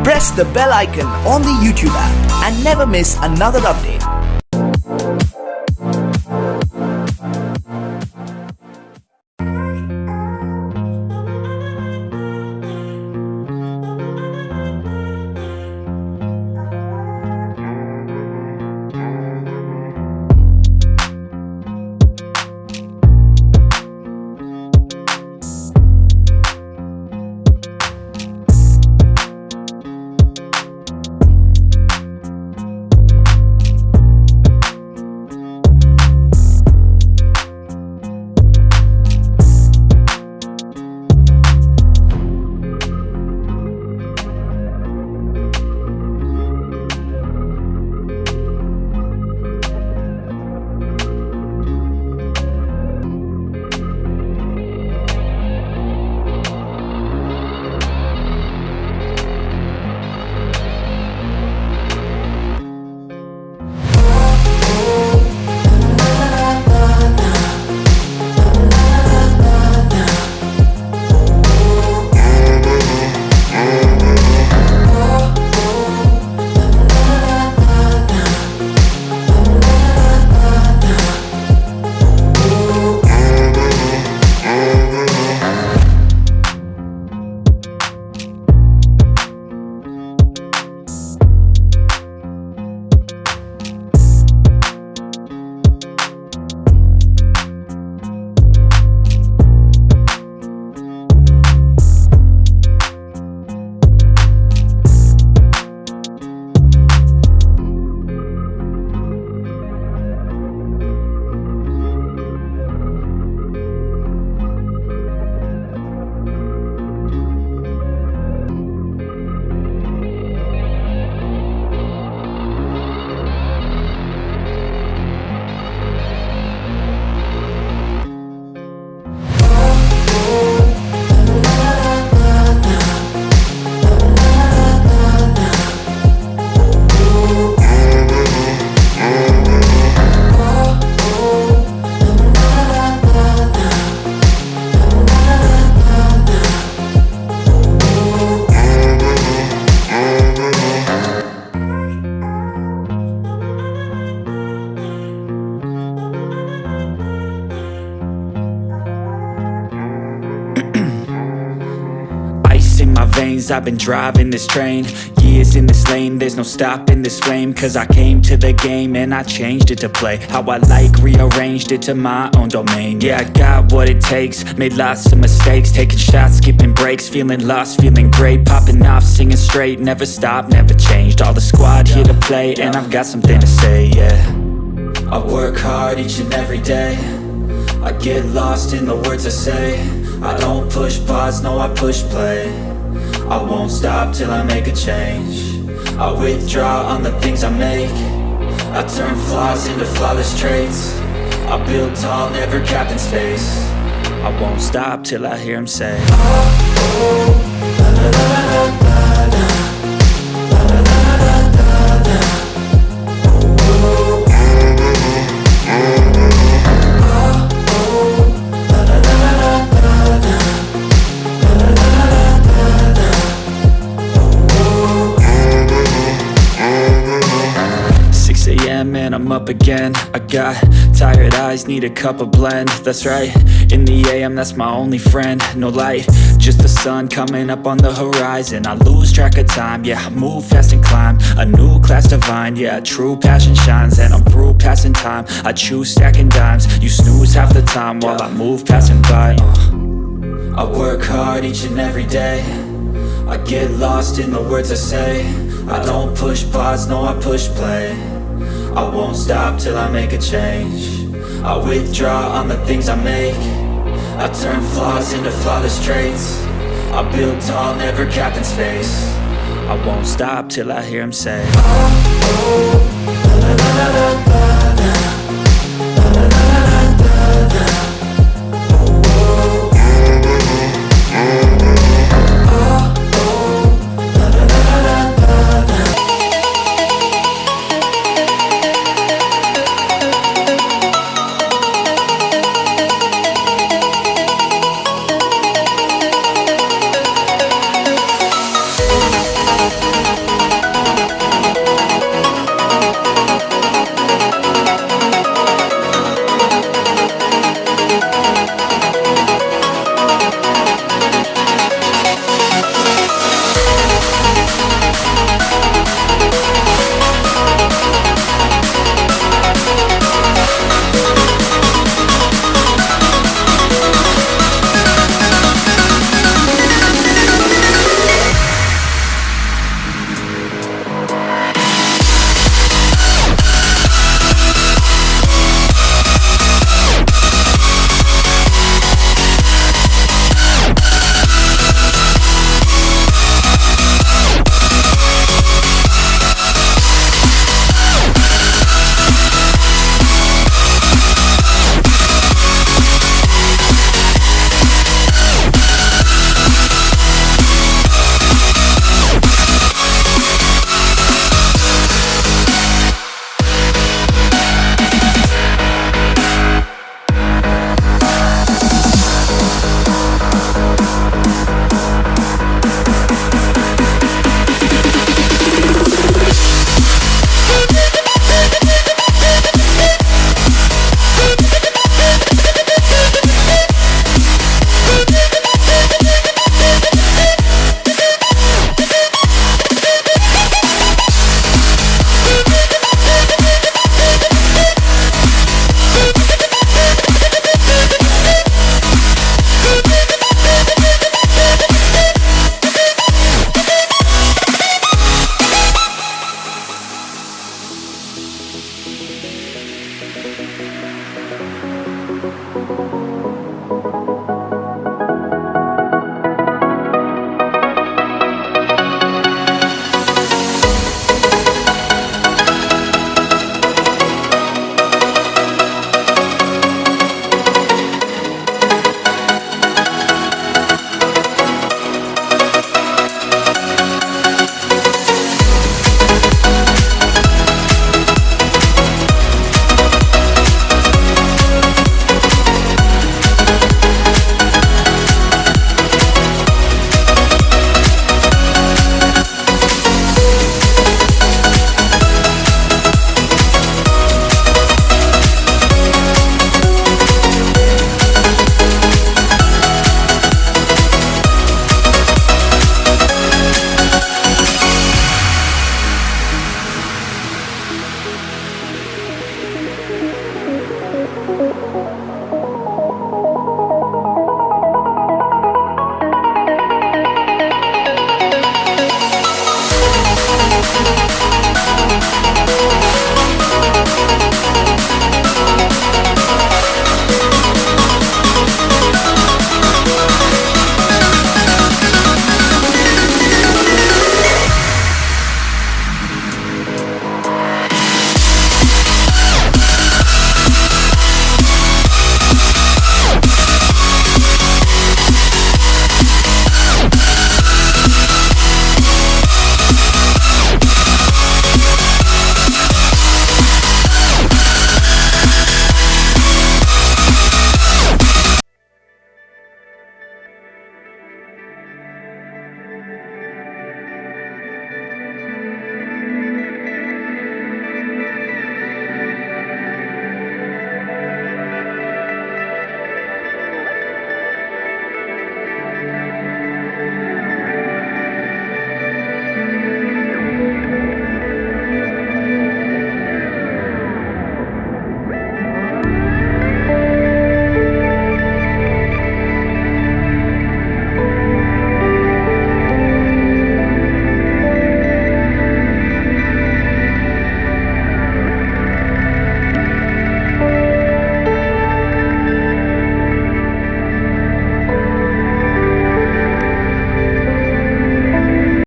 Press the bell icon on the YouTube app and never miss another update. I've been driving this train, years in this lane, there's no stopping this flame. Cause I came to the game and I changed it to play how I like, rearranged it to my own domain. Yeah, I got what it takes, made lots of mistakes, taking shots, skipping breaks, feeling lost, feeling great, popping off, singing straight, never stopped, never changed. All the squad here to play and I've got something to say, yeah. I work hard each and every day, I get lost in the words I say. I don't push pause, no I push play. I won't stop till I make a change. I withdraw on the things I make. I turn flaws into flawless traits. I build tall, never capped in space. I won't stop till I hear him say, oh, oh, la la la la la la, la la la la la la, oh, oh, and I'm up again. I got tired eyes, need a cup of blend. That's right, in the AM, that's my only friend. No light, just the sun coming up on the horizon. I lose track of time, yeah, I move fast and climb a new class divine, yeah, true passion shines. And I'm through passing time, I choose stacking dimes. You snooze half the time while I move passing by. I work hard each and every day, I get lost in the words I say. I don't push pause, no I push play. I won't stop till I make a change. I withdraw on the things I make. I turn flaws into flawless traits. I build tall, never capped in space. I won't stop till I hear him say, oh, oh, la la la la la.